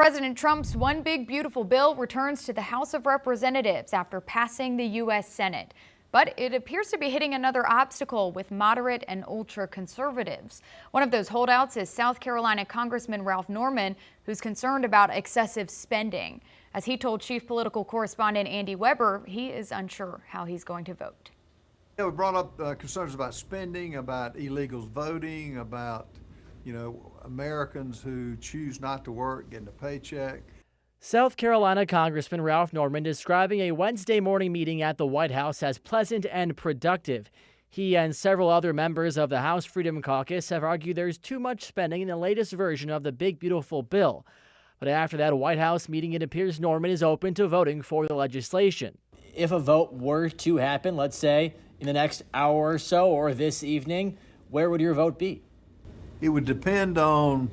President Trump's One Big Beautiful Bill returns to the House of Representatives after passing the U.S. Senate. But it appears to be hitting another obstacle with moderate and ultra-conservatives. One of those holdouts is South Carolina Congressman Ralph Norman, who's concerned about excessive spending. As he told chief political correspondent Andy Weber, he is unsure how he's going to vote. Yeah, we brought up concerns about spending, about illegals voting, about Americans who choose not to work getting a paycheck. South Carolina Congressman Ralph Norman describing a Wednesday morning meeting at the White House as pleasant and productive. He and several other members of the House Freedom Caucus have argued there's too much spending in the latest version of the Big Beautiful Bill. But after that White House meeting, it appears Norman is open to voting for the legislation. If a vote were to happen, let's say in the next hour or so or this evening, where would your vote be? It would depend on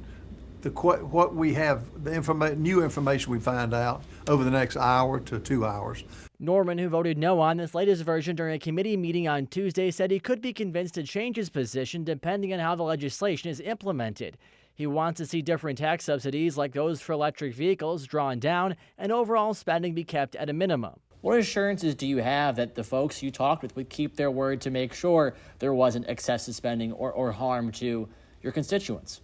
what we have, new information we find out over the next hour to 2 hours. Norman, who voted no on this latest version during a committee meeting on Tuesday, said he could be convinced to change his position depending on how the legislation is implemented. He wants to see different tax subsidies like those for electric vehicles drawn down and overall spending be kept at a minimum. What assurances do you have that the folks you talked with would keep their word to make sure there wasn't excessive spending or harm to your constituents?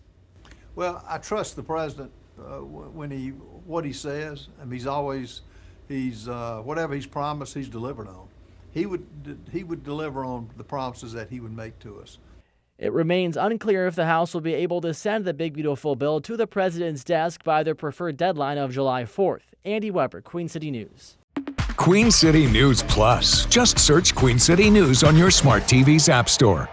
Well, I trust the president what he says. I mean, whatever he's promised, he's delivered on. He would deliver on the promises that he would make to us. It remains unclear if the House will be able to send the Big Beautiful Bill to the president's desk by their preferred deadline of July 4th. Andy Weber, Queen City News. Queen City News Plus. Just search Queen City News on your smart TV's app store.